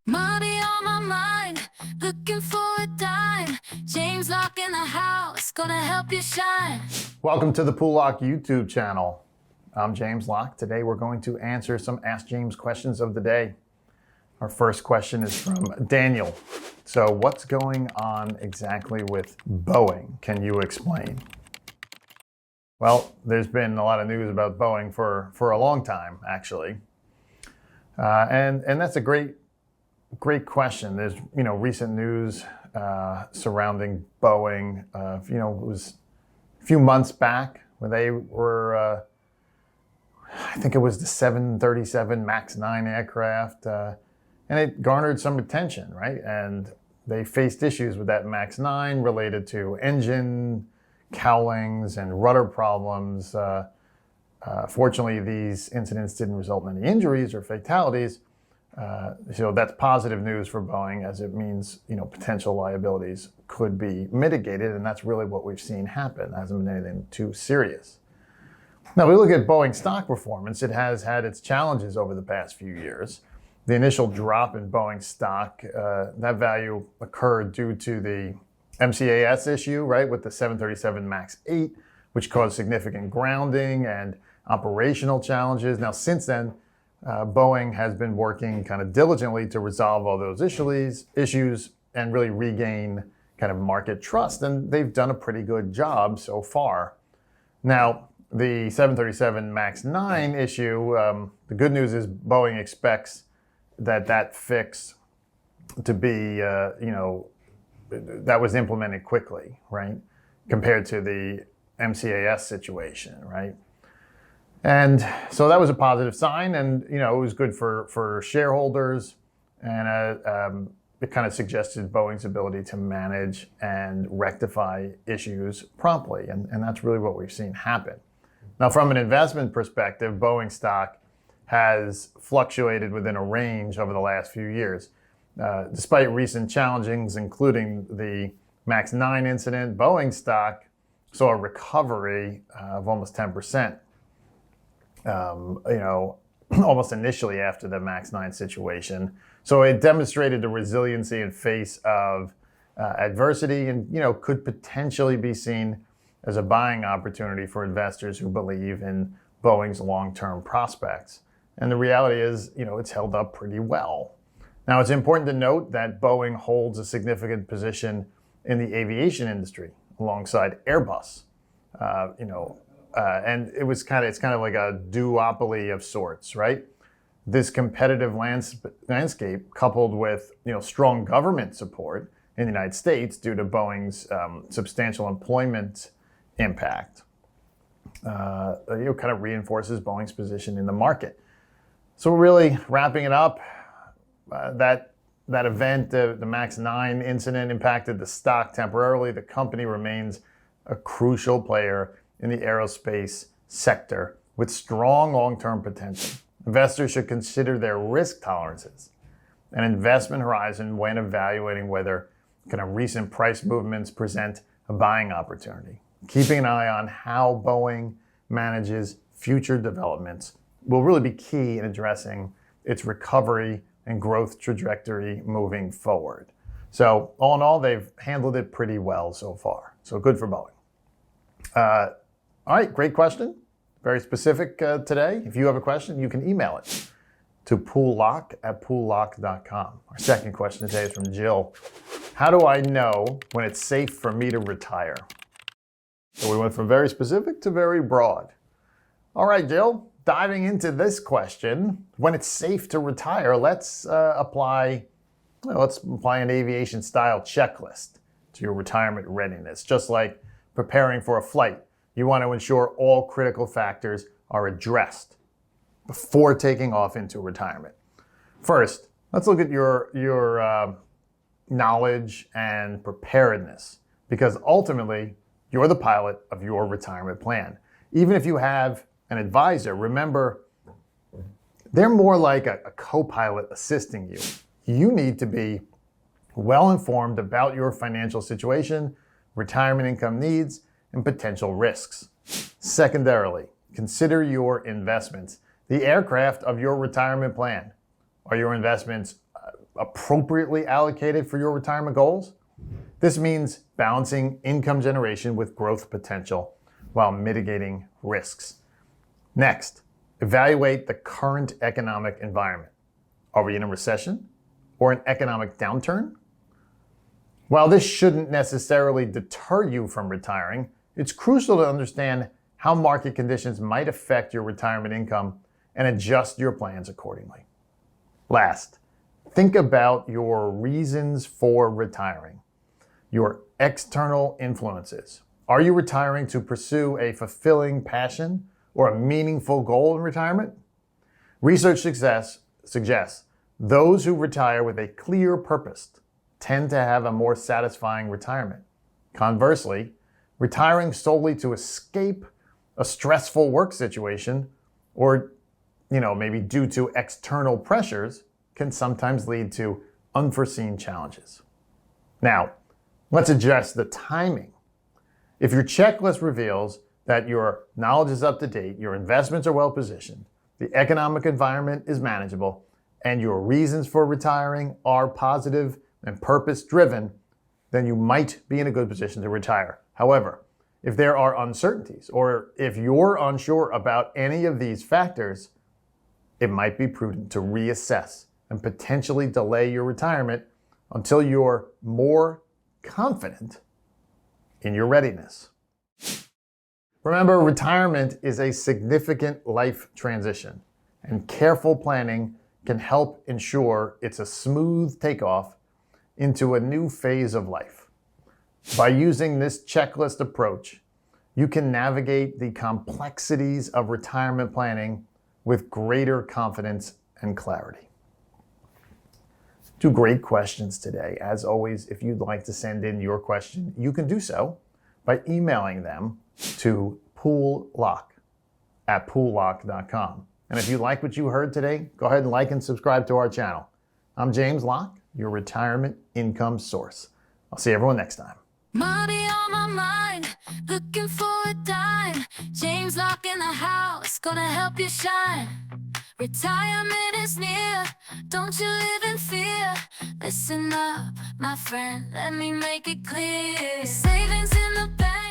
Money on my mind, looking for a dime. James Locke in the house, gonna help you shine. Welcome to the Poole Locke YouTube channel. I'm James Locke. Today we're going to answer some Ask James questions of the day. Our first question is from Daniel. So what's going on exactly with Boeing? Can you explain? Well, there's been a lot of news about Boeing for a long time, actually. And that's a great question. There's, recent news surrounding Boeing. It was a few months back when they were, I think it was the 737 MAX 9 aircraft, and it garnered some attention, right? And they faced issues with that MAX 9 related to engine cowlings and rudder problems. Fortunately, these incidents didn't result in any injuries or fatalities. So that's positive news for Boeing, as it means, potential liabilities could be mitigated, and that's really what we've seen happen. It hasn't been anything too serious. Now, we look at Boeing stock performance. It has had its challenges over the past few years. The initial drop in Boeing stock, that value occurred due to the MCAS issue, right, with the 737 MAX 8, which caused significant grounding and operational challenges. Now, since then, Boeing has been working kind of diligently to resolve all those issues and really regain kind of market trust. And they've done a pretty good job so far. Now, the 737 MAX 9 issue, the good news is Boeing expects that fix to be, that was implemented quickly, right? Compared to the MCAS situation, right? And so that was a positive sign, and it was good for shareholders, and it kind of suggested Boeing's ability to manage and rectify issues promptly, and that's really what we've seen happen. Now, from an investment perspective, Boeing stock has fluctuated within a range over the last few years. Despite recent challenges, including the MAX 9 incident, Boeing stock saw a recovery of almost 10%. Almost initially after the MAX 9 situation. So it demonstrated the resiliency in face of adversity, and, could potentially be seen as a buying opportunity for investors who believe in Boeing's long-term prospects. And the reality is, it's held up pretty well. Now, it's important to note that Boeing holds a significant position in the aviation industry alongside Airbus. And it's kind of like a duopoly of sorts, right? This competitive landscape, coupled with strong government support in the United States due to Boeing's substantial employment impact, kind of reinforces Boeing's position in the market. So really wrapping it up, that event, the MAX 9 incident, impacted the stock temporarily. The company remains a crucial player in the aerospace sector with strong long-term potential. Investors should consider their risk tolerances and investment horizon when evaluating whether kind of recent price movements present a buying opportunity. Keeping an eye on how Boeing manages future developments will really be key in addressing its recovery and growth trajectory moving forward. So all in all, they've handled it pretty well so far. So good for Boeing. All right, great question. Very specific today. If you have a question, you can email it to poollocke@poollocke.com. Our second question today is from Jill. How do I know when it's safe for me to retire? So we went from very specific to very broad. All right, Jill, diving into this question, when it's safe to retire, let's apply an aviation style checklist to your retirement readiness. Just like preparing for a flight, you want to ensure all critical factors are addressed before taking off into retirement. First, let's look at your knowledge and preparedness, because ultimately, you're the pilot of your retirement plan. Even if you have an advisor, remember, they're more like a co-pilot assisting you. You need to be well informed about your financial situation, retirement income needs, and potential risks. Secondarily, consider your investments, the aircraft of your retirement plan. Are your investments appropriately allocated for your retirement goals? This means balancing income generation with growth potential while mitigating risks. Next, evaluate the current economic environment. Are we in a recession or an economic downturn? While this shouldn't necessarily deter you from retiring, it's crucial to understand how market conditions might affect your retirement income and adjust your plans accordingly. Last, think about your reasons for retiring, your external influences. Are you retiring to pursue a fulfilling passion or a meaningful goal in retirement? Research suggests those who retire with a clear purpose tend to have a more satisfying retirement. Conversely, retiring solely to escape a stressful work situation or maybe due to external pressures can sometimes lead to unforeseen challenges. Now, let's address the timing. If your checklist reveals that your knowledge is up to date, your investments are well positioned, the economic environment is manageable, and your reasons for retiring are positive and purpose driven, then you might be in a good position to retire. However, if there are uncertainties or if you're unsure about any of these factors, it might be prudent to reassess and potentially delay your retirement until you're more confident in your readiness. Remember, retirement is a significant life transition, and careful planning can help ensure it's a smooth takeoff into a new phase of life. By using this checklist approach, you can navigate the complexities of retirement planning with greater confidence and clarity. Two great questions today. As always, if you'd like to send in your question, you can do so by emailing them to Poole Locke at poollocke.com. And if you like what you heard today, go ahead and like and subscribe to our channel. I'm James Locke, your retirement income source. I'll see everyone next time. Money on my mind, looking for a dime. James Locke in the house, gonna help you shine. Retirement is near, don't you live in fear. Listen up, my friend, let me make it clear. Savings in the bank.